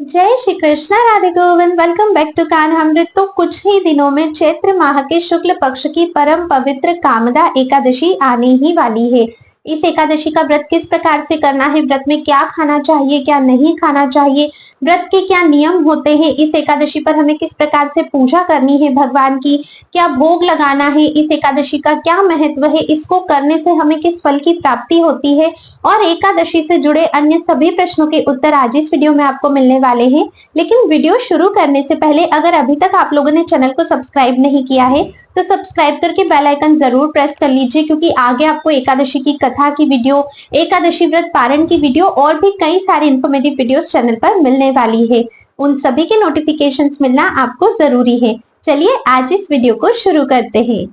जय Shri Krishna, Radhe Govind. Welcome back to Kanhamrit. तो कुछ ही दिनों में चैत्र माह के शुक्ल पक्ष की परम पवित्र कामदा एकादशी आने ही वाली है। इस एकादशी का व्रत किस प्रकार से करना है, व्रत में क्या खाना चाहिए, क्या नहीं खाना चाहिए, व्रत के क्या नियम होते हैं, इस एकादशी पर हमें किस प्रकार से पूजा करनी है भगवान की, क्या भोग लगाना है, इस एकादशी का क्या महत्व है, इसको करने से हमें किस फल की प्राप्ति होती है और एकादशी से जुड़े अन्य सभी प्रश्नों के उत्तर आज इस वीडियो में आपको मिलने वाले हैं। लेकिन वीडियो शुरू करने से पहले अगर अभी तक आप लोगों ने चैनल को सब्सक्राइब नहीं किया है तो सब्सक्राइब करके बेल आइकन जरूर प्रेस कर लीजिए, क्योंकि आगे आपको एकादशी की कथा की वीडियो, एकादशी व्रत पारण की वीडियो और भी कई सारी इंफॉर्मेटिव वीडियोस चैनल पर मिलने वाली है। उन सभी के नोटिफिकेशंस मिलना आपको जरूरी है। चलिए आज इस वीडियो को शुरू करते हैं।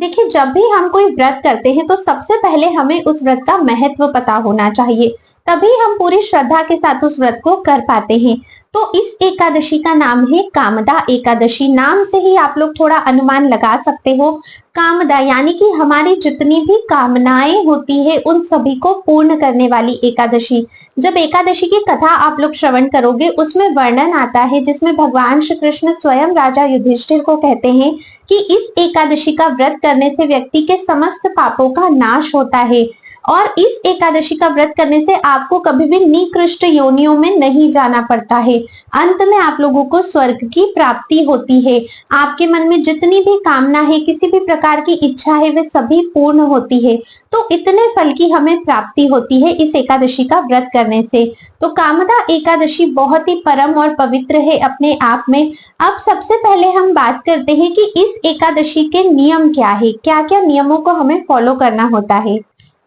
देखिए, जब भी हम कोई व्रत करते हैं तो सबसे पहले हमें उस व्रत का महत्व पता होना चाहिए, तभी हम पूरी श्रद्धा के साथ उस व्रत को कर पाते हैं। तो इस एकादशी का नाम है कामदा एकादशी। नाम से ही आप लोग थोड़ा अनुमान लगा सकते हो। कामदा यानी कि हमारी जितनी भी कामनाएं होती है उन सभी को पूर्ण करने वाली एकादशी। जब एकादशी की कथा आप लोग श्रवण करोगे उसमें वर्णन आता है जिसमें भगवान श्री कृष्ण स्वयं राजा युधिष्ठिर को कहते हैं कि इस एकादशी का व्रत करने से व्यक्ति के समस्त पापों का नाश होता है और इस एकादशी का व्रत करने से आपको कभी भी निकृष्ट योनियों में नहीं जाना पड़ता है। अंत में आप लोगों को स्वर्ग की प्राप्ति होती है। आपके मन में जितनी भी कामना है, किसी भी प्रकार की इच्छा है, वे सभी पूर्ण होती है। तो इतने फल की हमें प्राप्ति होती है इस एकादशी का व्रत करने से। तो कामदा एकादशी बहुत ही परम और पवित्र है अपने आप में। अब सबसे पहले हम बात करते हैं कि इस एकादशी के नियम क्या है, क्या क्या नियमों को हमें फॉलो करना होता है।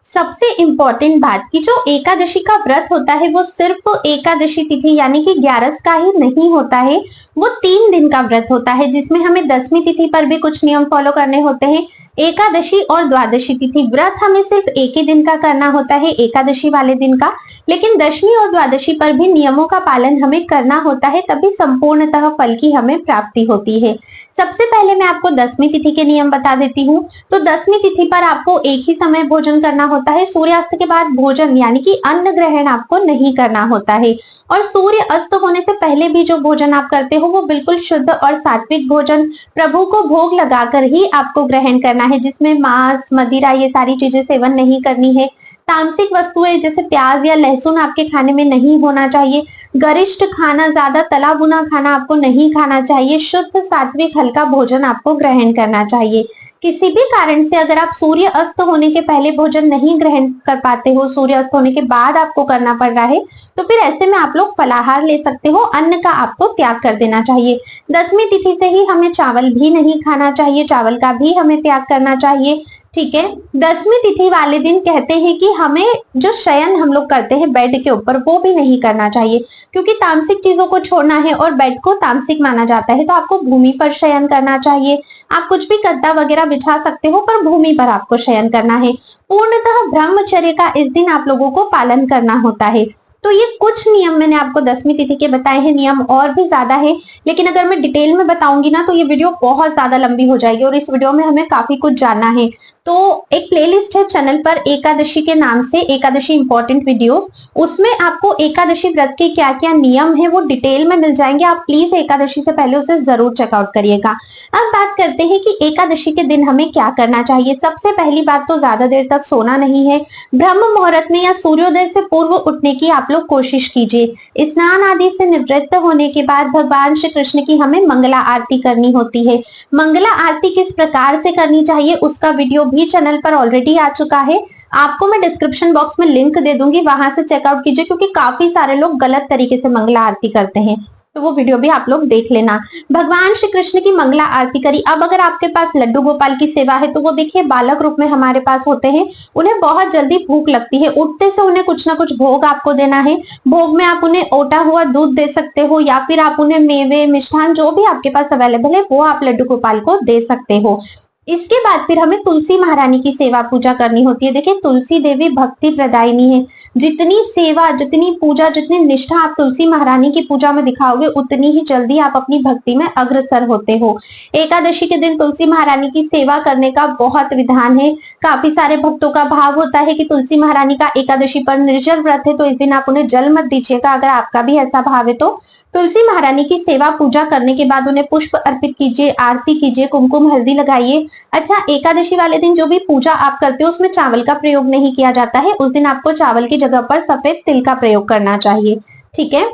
सबसे इम्पोर्टेंट बात कि जो एकादशी का व्रत होता है वो सिर्फ एकादशी तिथि यानी कि 11 का ही नहीं होता है, वो 3 दिन का व्रत होता है जिसमें हमें 10वीं तिथि पर भी कुछ नियम फॉलो करने होते हैं। एकादशी और द्वादशी तिथि व्रत हमें सिर्फ एक ही दिन का करना होता है, एकादशी वाले दिन का, लेकिन 10वीं और द्वादशी पर भी नियमों का पालन हमें करना होता है, तभी संपूर्णतः फल की हमें प्राप्ति होती है। सबसे पहले मैं आपको 10वीं तिथि के नियम बता देती हूँ। तो 10वीं तिथि पर आपको एक ही समय भोजन करना होता है। सूर्यास्त के बाद भोजन यानी कि अन्न ग्रहण आपको नहीं करना होता है और सूर्य अस्त होने से पहले भी जो भोजन आप करते हो वो बिल्कुल शुद्ध और सात्विक भोजन प्रभु को भोग लगाकर ही आपको ग्रहण करना है, जिसमें मांस, मदिरा ये सारी चीजें सेवन नहीं करनी है। तामसिक वस्तुएं जैसे प्याज या लहसुन आपके खाने में नहीं होना चाहिए। गरिष्ठ खाना, ज्यादा तला भुना खाना आपको नहीं खाना चाहिए। शुद्ध सात्विक हल्का भोजन आपको ग्रहण करना चाहिए। किसी भी कारण से अगर आप सूर्य अस्त होने के पहले भोजन नहीं ग्रहण कर पाते हो, सूर्य अस्त होने के बाद आपको करना पड़ रहा है, तो फिर ऐसे में आप लोग फलाहार ले सकते हो। अन्न का आपको त्याग कर देना चाहिए। 10वीं तिथि से ही हमें चावल भी नहीं खाना चाहिए, चावल का भी हमें त्याग करना चाहिए। ठीक है। 10वीं तिथि वाले दिन कहते हैं कि हमें जो शयन हम लोग करते हैं बेड के ऊपर वो भी नहीं करना चाहिए, क्योंकि तामसिक चीजों को छोड़ना है और बेड को तामसिक माना जाता है। तो आपको भूमि पर शयन करना चाहिए। आप कुछ भी गद्दा वगैरह बिछा सकते हो पर भूमि पर आपको शयन करना है। पूर्णतः ब्रह्मचर्य का इस दिन आप लोगों को पालन करना होता है। तो ये कुछ नियम मैंने आपको 10वीं तिथि के बताए हैं। नियम और भी ज्यादा है, लेकिन अगर मैं डिटेल में बताऊंगी ना तो ये वीडियो बहुत ज्यादा लंबी हो जाएगी और इस वीडियो में हमें काफी कुछ जानना है। तो एक प्लेलिस्ट है चैनल पर एकादशी के नाम से, एकादशी इंपॉर्टेंट वीडियोस, उसमें आपको एकादशी व्रत के क्या क्या नियम है वो डिटेल में मिल जाएंगे। आप प्लीज एकादशी से पहले उसे जरूर चेकआउट करिएगा। अब बात करते हैं कि एकादशी के दिन हमें क्या करना चाहिए। सबसे पहली बात तो ज्यादा देर तक सोना नहीं है। ब्रह्म मुहूर्त में या सूर्योदय से पूर्व उठने की आप लोग कोशिश कीजिए। स्नान आदि से निवृत्त होने के बाद भगवान श्री कृष्ण की हमें मंगला आरती करनी होती है। मंगला आरती किस प्रकार से करनी चाहिए उसका वीडियो भी चैनल पर ऑलरेडी आ चुका है। आपको मैं डिस्क्रिप्शन बॉक्स में लिंक दे दूंगी, वहां से चेकआउट कीजिए, क्योंकि काफी सारे लोग गलत तरीके से मंगला आरती करते हैं। तो वो वीडियो भी आप लोग देख लेना। भगवान श्री कृष्ण की मंगला आरती करी। अब अगर आपके पास लड्डू गोपाल की सेवा है तो वो देखिए बालक रूप में हमारे पास होते हैं। उन्हें बहुत जल्दी भूख लगती है, उठते से उन्हें कुछ ना कुछ भोग आपको देना है। भोग में आप उन्हें ओटा हुआ दूध दे सकते हो या फिर आप उन्हें मेवे, मिष्ठान जो भी आपके पास अवेलेबल है वो आप लड्डू गोपाल को दे सकते हो। इसके बाद फिर हमें तुलसी महारानी की सेवा पूजा करनी होती है। देखिए तुलसी देवी भक्ति प्रदायिनी है। जितनी सेवा, जितनी पूजा, जितनी निष्ठा आप तुलसी महारानी की पूजा में दिखाओगे, उतनी ही जल्दी आप अपनी भक्ति में अग्रसर होते हो। एकादशी के दिन तुलसी महारानी की सेवा करने का बहुत विधान है। काफी सारे भक्तों का भाव होता है कि तुलसी महारानी का एकादशी पर निर्जल व्रत है, तो इस दिन आप उन्हें जल मत दीजिएगा। अगर आपका भी ऐसा भाव है तो तुलसी महारानी की सेवा पूजा करने के बाद उन्हें पुष्प अर्पित कीजिए, आरती कीजिए, कुमकुम हल्दी लगाइए। अच्छा, एकादशी वाले दिन जो भी पूजा आप करते हो उसमें चावल का प्रयोग नहीं किया जाता है। उस दिन आपको चावल की जगह पर सफेद तिल का प्रयोग करना चाहिए। ठीक है।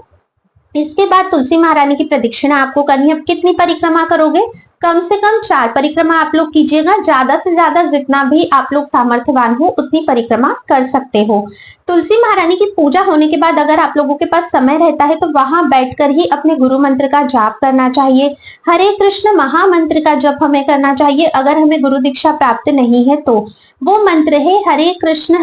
इसके बाद तुलसी महारानी की प्रदक्षिणा आपको करनी है। अब कितनी परिक्रमा करोगे? कम से कम 4 परिक्रमा आप लोग कीजिएगा। ज्यादा से ज्यादा जितना भी आप लोग सामर्थ्यवान हो उतनी परिक्रमा कर सकते हो। तुलसी महारानी की पूजा होने के बाद अगर आप लोगों के पास समय रहता है तो वहां बैठकर ही अपने गुरु मंत्र का जाप करना चाहिए। हरे कृष्ण महामंत्र का जप हमें करना चाहिए। अगर हमें गुरु दीक्षा प्राप्त नहीं है तो वो मंत्र है हरे कृष्ण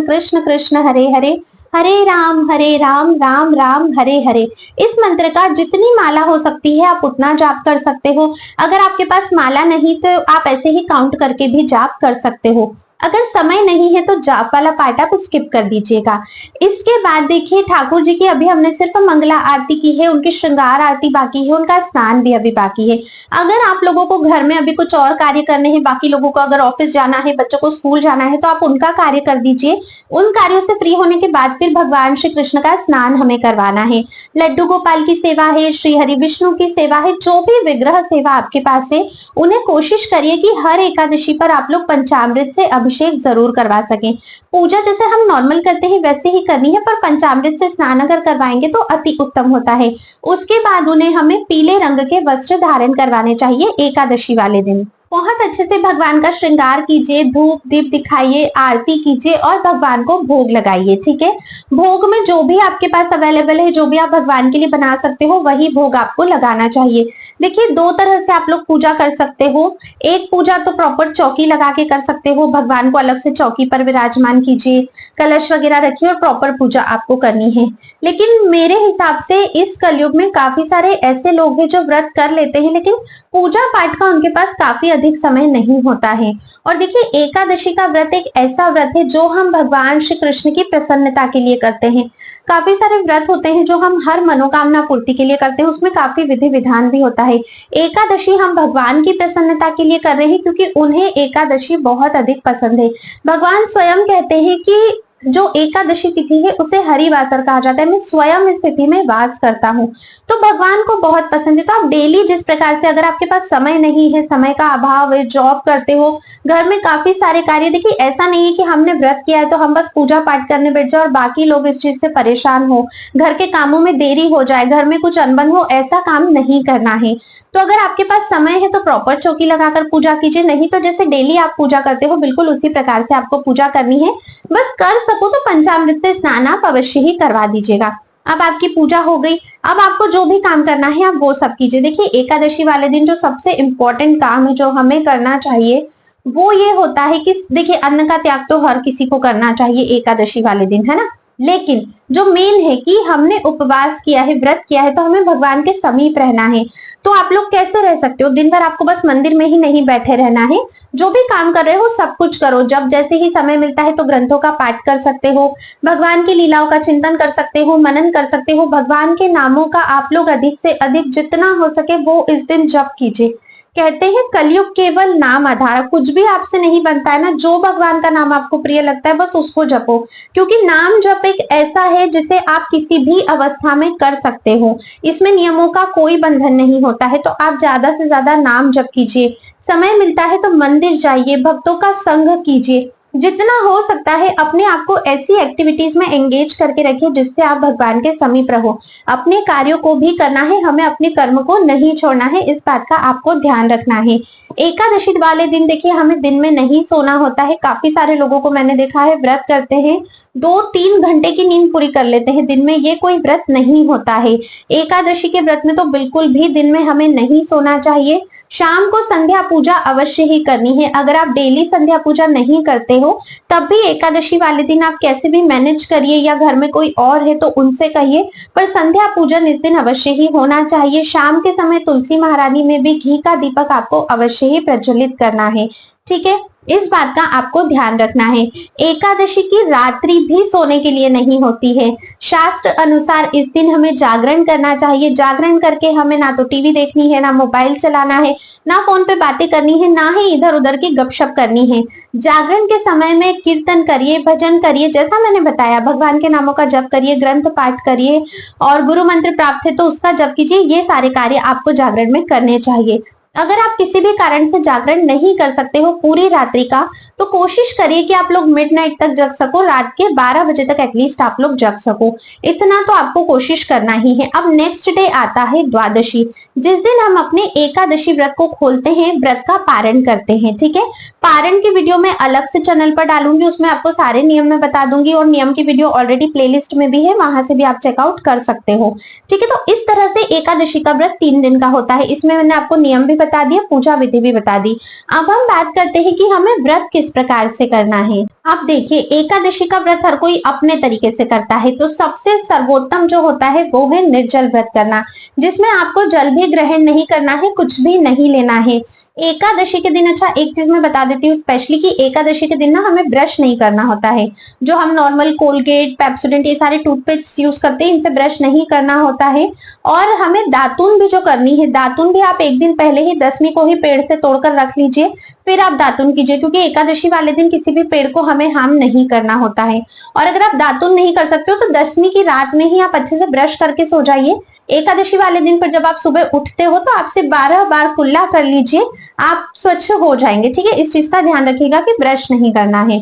कृष्ण कृष्ण हरे हरे, हरे राम राम राम हरे हरे। इस मंत्र का जितनी माला हो सकती है आप उतना जाप कर सकते हो। अगर आपके पास माला नहीं तो आप ऐसे ही काउंट करके भी जाप कर सकते हो। अगर समय नहीं है तो जाप वाला पार्ट आप स्किप कर दीजिएगा। इसके बाद देखिए ठाकुर जी की अभी हमने सिर्फ मंगला आरती की है, उनकी श्रृंगार आरती बाकी है, उनका स्नान भी अभी बाकी है। अगर आप लोगों को घर में अभी कुछ और कार्य करने हैं, बाकी लोगों को अगर ऑफिस जाना है, बच्चों को स्कूल जाना है, तो आप उनका कार्य कर दीजिए। उन कार्यों से फ्री होने के बाद फिर भगवान श्री कृष्ण का स्नान हमें करवाना है। लड्डू गोपाल की सेवा है, श्री हरि विष्णु की सेवा है, जो भी विग्रह सेवा आपके पास है उन्हें कोशिश करिए कि हर एकादशी पर आप लोग पंचामृत से अभिषेक जरूर करवा सकें। पूजा जैसे हम नॉर्मल करते हैं वैसे ही करनी है, पर पंचामृत से स्नान अगर करवाएंगे तो अति उत्तम होता है। उसके बाद उन्हें हमें पीले रंग के वस्त्र धारण करवाने चाहिए एकादशी वाले दिन। बहुत अच्छे से भगवान का श्रृंगार कीजिए, धूप दीप दिखाइए, आरती कीजिए और भगवान को भोग लगाइए। ठीक है। भोग में जो भी आपके पास अवेलेबल है, जो भी आप भगवान के लिए बना सकते हो, वही भोग आपको लगाना चाहिए। देखिए 2 तरह से आप लोग पूजा कर सकते हो। एक पूजा तो प्रॉपर चौकी लगा के कर सकते हो, भगवान को अलग से चौकी पर विराजमान कीजिए, कलश वगैरह रखिए और प्रॉपर पूजा आपको करनी है। लेकिन मेरे हिसाब से इस कलयुग में काफी सारे ऐसे लोग हैं जो व्रत कर लेते हैं लेकिन पूजा पाठ का उनके पास काफी अधिक समय नहीं होता है। और देखिए एकादशी का व्रत एक ऐसा व्रत है जो हम भगवान श्री कृष्ण की प्रसन्नता के लिए करते हैं। काफी सारे व्रत होते हैं जो हम हर मनोकामना पूर्ति के लिए करते हैं, उसमें काफी विधि विधान भी होता है। एकादशी हम भगवान की प्रसन्नता के लिए कर रहे हैं क्योंकि उन्हें एकादशी बहुत अधिक पसंद है। भगवान स्वयं कहते हैं कि जो एकादशी तिथि है उसे हरिवासर कहा जाता है, मैं स्वयं इस तिथि में वास करता हूँ, तो भगवान को बहुत पसंद है। तो आप डेली जिस प्रकार से, अगर आपके पास समय नहीं है, समय का अभाव है, जॉब करते हो, घर में काफी सारे कार्य, देखिए ऐसा नहीं है कि हमने व्रत किया है तो हम बस पूजा पाठ करने बैठ जाए और बाकी लोग इस चीज से परेशान हो, घर के कामों में देरी हो जाए, घर में कुछ अनबन हो, ऐसा काम नहीं करना है। तो अगर आपके पास समय है तो प्रॉपर चौकी लगाकर पूजा कीजिए, नहीं तो जैसे डेली आप पूजा करते हो बिल्कुल उसी प्रकार से आपको पूजा करनी है। बस कर सको तो पंचामृत से स्नान आप अवश्य ही करवा दीजिएगा। अब आपकी पूजा हो गई, अब आपको जो भी काम करना है आप वो सब कीजिए। देखिए एकादशी वाले दिन जो सबसे इम्पोर्टेंट काम है जो हमें करना चाहिए वो ये होता है कि देखिए अन्न का त्याग तो हर किसी को करना चाहिए एकादशी वाले दिन, है ना। लेकिन जो मेन है कि हमने उपवास किया है, व्रत किया है, तो हमें भगवान के समीप रहना है। तो आप लोग कैसे रह सकते हो? दिन भर आपको बस मंदिर में ही नहीं बैठे रहना है, जो भी काम कर रहे हो सब कुछ करो। जब जैसे ही समय मिलता है तो ग्रंथों का पाठ कर सकते हो, भगवान की लीलाओं का चिंतन कर सकते हो, मनन कर सकते हो। भगवान के नामों का आप लोग अधिक से अधिक जितना हो सके वो इस दिन जप कीजिए। कहते हैं कलयुग केवल नाम आधार, कुछ भी आपसे नहीं बनता है ना, जो भगवान का नाम आपको प्रिय लगता है बस उसको जपो, क्योंकि नाम जप एक ऐसा है जिसे आप किसी भी अवस्था में कर सकते हो। इसमें नियमों का कोई बंधन नहीं होता है, तो आप ज्यादा से ज्यादा नाम जप कीजिए। समय मिलता है तो मंदिर जाइए, भक्तों का संग कीजिए, जितना हो सकता है अपने आप को ऐसी एक्टिविटीज में एंगेज करके रखिए जिससे आप भगवान के समीप रहो। अपने कार्यों को भी करना है, हमें अपने कर्म को नहीं छोड़ना है, इस बात का आपको ध्यान रखना है। एकादशी वाले दिन देखिए हमें दिन में नहीं सोना होता है। काफी सारे लोगों को मैंने देखा है व्रत करते हैं 2-3 घंटे की नींद पूरी कर लेते हैं दिन में, ये कोई व्रत नहीं होता है। एकादशी के व्रत में तो बिल्कुल भी दिन में हमें नहीं सोना चाहिए। शाम को संध्या पूजा अवश्य ही करनी है। अगर आप डेली संध्या पूजा नहीं करते हो हो, तब भी एकादशी वाले दिन आप कैसे भी मैनेज करिए, या घर में कोई और है तो उनसे कहिए, पर संध्या पूजन इस दिन अवश्य ही होना चाहिए। शाम के समय तुलसी महारानी में भी घी का दीपक आपको अवश्य ही प्रज्वलित करना है। ठीक है, इस बात का आपको ध्यान रखना है। एकादशी की रात्रि भी सोने के लिए नहीं होती है। शास्त्र अनुसार इस दिन हमें जागरण करना चाहिए। जागरण करके हमें ना तो टीवी देखनी है, ना मोबाइल चलाना है, ना फोन पे बातें करनी है, ना ही इधर उधर की गपशप करनी है। जागरण के समय में कीर्तन करिए, भजन करिए, जैसा मैंने बताया, भगवान के नामों का जप करिए, ग्रंथ पाठ करिए, और गुरु मंत्र प्राप्त है तो उसका जप कीजिए। ये सारे कार्य आपको जागरण में करने चाहिए। अगर आप किसी भी कारण से जागरण नहीं कर सकते हो पूरी रात्रि का, तो कोशिश करिए कि आप लोग मिडनाइट तक जग सको, रात के 12 बजे तक एटलीस्ट आप लोग जग सको। इतना तो आपको कोशिश करना ही है। अब नेक्स्ट डे आता है द्वादशी, जिस दिन हम अपने एकादशी व्रत को खोलते हैं, व्रत का पारण करते हैं। ठीक है, पारण की वीडियो मैं अलग से चैनल पर डालूंगी, उसमें आपको सारे नियम में बता दूंगी, और नियम की वीडियो ऑलरेडी प्लेलिस्ट में भी है, वहां से भी आप चेकआउट कर सकते हो। ठीक है, तो इस तरह से एकादशी का व्रत 3 दिन का होता है। इसमें मैंने आपको नियम भी बता दिया, पूजा विधि भी बता दी। अब हम बात करते हैं कि हमें व्रत किस प्रकार से करना है। अब देखिए, एकादशी का व्रत हर कोई अपने तरीके से करता है, तो सबसे सर्वोत्तम जो होता है वो है निर्जल व्रत करना, जिसमें आपको जल भी ग्रहण नहीं करना है, कुछ भी नहीं लेना है। एकादशी के दिन, अच्छा एक चीज मैं बता देती हूँ स्पेशली, कि एकादशी के दिन ना हमें ब्रश नहीं करना होता है। जो हम नॉर्मल कोलगेट, पेप्सोडेंट, ये सारे टूथपेस्ट यूज करते हैं, इनसे ब्रश नहीं करना होता है। और हमें दातुन भी जो करनी है, दातुन भी आप एक दिन पहले ही, दसवीं को ही पेड़ से तोड़कर रख लीजिए, फिर आप दातुन कीजिए, क्योंकि एकादशी वाले दिन किसी भी पेड़ को हमें हार्म नहीं करना होता है। और अगर आप दातुन नहीं कर सकते हो तो दसवीं की रात में ही आप अच्छे से ब्रश करके सो जाइए। एकादशी वाले दिन पर जब आप सुबह उठते हो तो आपसे 12 बार कुल्ला कर लीजिए, आप स्वच्छ हो जाएंगे। ठीक है, इस चीज का ध्यान रखिएगा कि ब्रश नहीं करना है।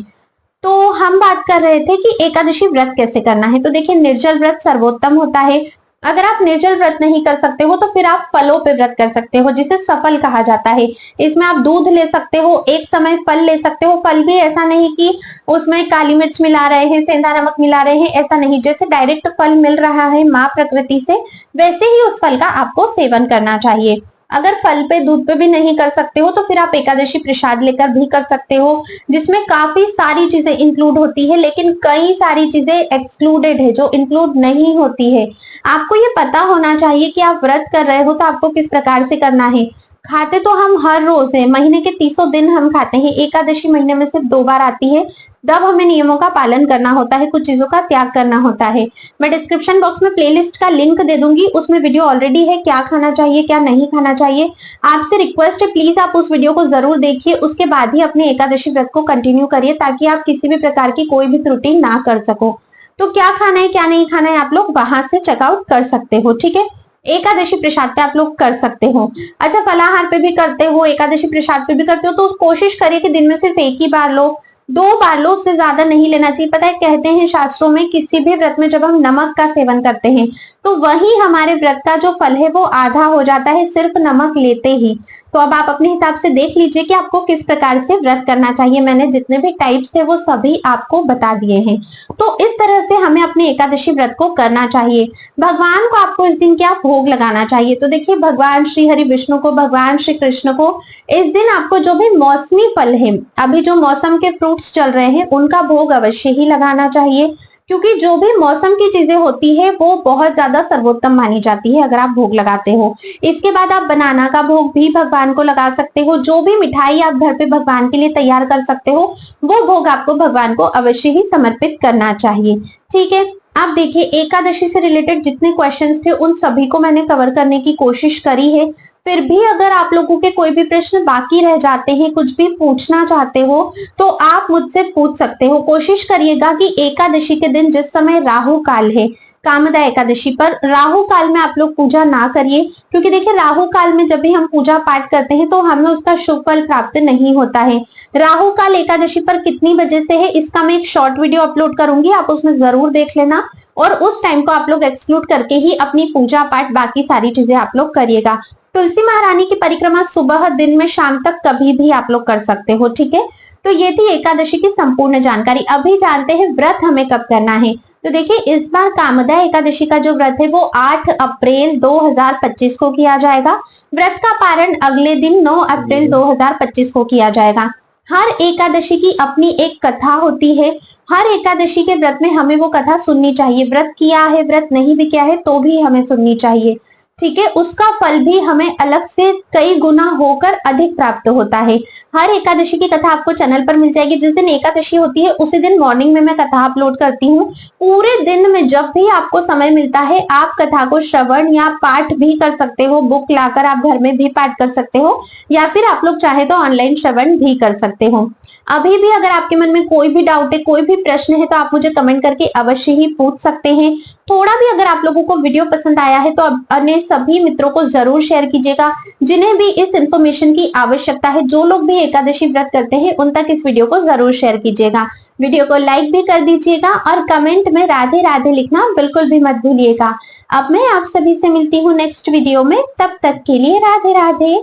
तो हम बात कर रहे थे कि एकादशी व्रत कैसे करना है। तो देखिए, निर्जल व्रत सर्वोत्तम होता है। अगर आप निर्जल व्रत नहीं कर सकते हो तो फिर आप फलों पे व्रत कर सकते हो, जिसे सफल कहा जाता है। इसमें आप दूध ले सकते हो, एक समय फल ले सकते हो। फल भी ऐसा नहीं कि उसमें काली मिर्च मिला रहे हैं, सेंधा नमक मिला रहे हैं, ऐसा नहीं। जैसे डायरेक्ट फल मिल रहा है माँ प्रकृति से, वैसे ही उस फल का आपको सेवन करना चाहिए। अगर फल पे दूध पे भी नहीं कर सकते हो तो फिर आप एकादशी प्रसाद लेकर भी कर सकते हो, जिसमें काफी सारी चीजें इंक्लूड होती है, लेकिन कई सारी चीजें एक्सक्लूडेड है जो इंक्लूड नहीं होती है। आपको ये पता होना चाहिए कि आप व्रत कर रहे हो तो आपको किस प्रकार से करना है। खाते तो हम हर रोज है, महीने के 30 दिन हम खाते हैं, एकादशी महीने में सिर्फ 2 बार आती है, तब हमें नियमों का पालन करना होता है, कुछ चीजों का त्याग करना होता है। मैं डिस्क्रिप्शन बॉक्स में प्लेलिस्ट का लिंक दे दूंगी, उसमें वीडियो ऑलरेडी है, क्या खाना चाहिए क्या नहीं खाना चाहिए। आपसे रिक्वेस्ट है, प्लीज आप उस वीडियो को जरूर देखिए, उसके बाद ही अपने एकादशी व्रत को कंटिन्यू करिए, ताकि आप किसी भी प्रकार की कोई भी त्रुटि ना कर सको। तो क्या खाना है क्या नहीं खाना है आप लोग वहां से चेकआउट कर सकते हो। ठीक है, एकादशी प्रसाद पे आप लोग कर सकते हो। अच्छा, फलाहार पे भी करते हो, एकादशी प्रसाद पे भी करते हो, तो कोशिश करिए कि दिन में सिर्फ एक ही बार लो, 2 बार लो, उससे ज्यादा नहीं लेना चाहिए। पता है, कहते हैं शास्त्रों में, किसी भी व्रत में जब हम नमक का सेवन करते हैं तो वही हमारे व्रत का जो फल है वो आधा हो जाता है, सिर्फ नमक लेते ही। तो अब आप अपने हिसाब से देख लीजिए कि आपको किस प्रकार से व्रत करना चाहिए। मैंने जितने भी टाइप्स थे वो सभी आपको बता दिए हैं। तो इस तरह से हमें अपने एकादशी व्रत को करना चाहिए। भगवान को आपको इस दिन क्या भोग लगाना चाहिए। तो देखिए, भगवान श्री हरि विष्णु को, भगवान श्री कृष्ण को इस दिन आपको जो भी मौसमी फल है, अभी जो मौसम के फ्रूट्स चल रहे हैं, उनका भोग अवश्य ही लगाना चाहिए, क्योंकि जो भी मौसम की चीजें होती है वो बहुत ज्यादा सर्वोत्तम मानी जाती है अगर आप भोग लगाते हो। इसके बाद आप बनाना का भोग भी भगवान को लगा सकते हो। जो भी मिठाई आप घर पे भगवान के लिए तैयार कर सकते हो, वो भोग आपको भगवान को अवश्य ही समर्पित करना चाहिए। ठीक है, आप देखिए, एकादशी से रिलेटेड जितने क्वेश्चंस थे उन सभी को मैंने कवर करने की कोशिश करी है। फिर भी अगर आप लोगों के कोई भी प्रश्न बाकी रह जाते हैं, कुछ भी पूछना चाहते हो, तो आप मुझसे पूछ सकते हो। कोशिश करिएगा कि एकादशी के दिन, जिस समय राहु काल है, कामदा एकादशी पर राहु काल में आप लोग पूजा ना करिए, क्योंकि देखिए, राहु काल में जब भी हम पूजा पाठ करते हैं तो हमें उसका शुभ फल प्राप्त नहीं होता है। राहु काल एकादशी पर कितनी बजे से है, इसका मैं एक शॉर्ट वीडियो अपलोड करूंगी, आप उसमें जरूर देख लेना, और उस टाइम को आप लोग एक्सक्लूड करके ही अपनी पूजा पाठ, बाकी सारी चीजें आप लोग करिएगा। तुलसी महारानी की परिक्रमा सुबह, दिन में, शाम तक कभी भी आप लोग कर सकते हो। ठीक है, तो ये थी एकादशी की संपूर्ण जानकारी। अभी जानते हैं व्रत हमें कब करना है। तो देखिए, इस बार कामदा एकादशी का जो व्रत है वो 8 अप्रैल 2025 को किया जाएगा। व्रत का पारण अगले दिन 9 अप्रैल 2025 को किया जाएगा। हर एकादशी की अपनी एक कथा होती है। हर एकादशी के व्रत में हमें वो कथा सुननी चाहिए। व्रत किया है, व्रत नहीं भी किया है तो भी हमें सुननी चाहिए। ठीक है, उसका फल भी हमें अलग से कई गुना होकर अधिक प्राप्त होता है। हर एकादशी की कथा आपको चैनल पर मिल जाएगी। जिस दिन एकादशी होती है उसी दिन मॉर्निंग में मैं कथा अपलोड करती हूँ। पूरे दिन में जब भी आपको समय मिलता है आप कथा को श्रवण या पाठ भी कर सकते हो। बुक लाकर आप घर में भी पाठ कर सकते हो या फिर आप लोग चाहे तो ऑनलाइन श्रवण भी कर सकते हो। अभी भी अगर आपके मन में कोई भी डाउट है, कोई भी प्रश्न है तो आप मुझे कमेंट करके अवश्य ही पूछ सकते हैं। थोड़ा भी अगर आप लोगों को वीडियो पसंद आया है तो अन्य सभी मित्रों को जरूर शेयर कीजिएगा जिन्हें भी इस इंफॉर्मेशन की आवश्यकता है। जो लोग भी एकादशी व्रत करते हैं उन तक इस वीडियो को जरूर शेयर कीजिएगा। वीडियो को लाइक भी कर दीजिएगा और कमेंट में राधे राधे लिखना बिल्कुल भी मत भूलिएगा। अब मैं आप सभी से मिलती हूँ नेक्स्ट वीडियो में, तब तक के लिए राधे राधे।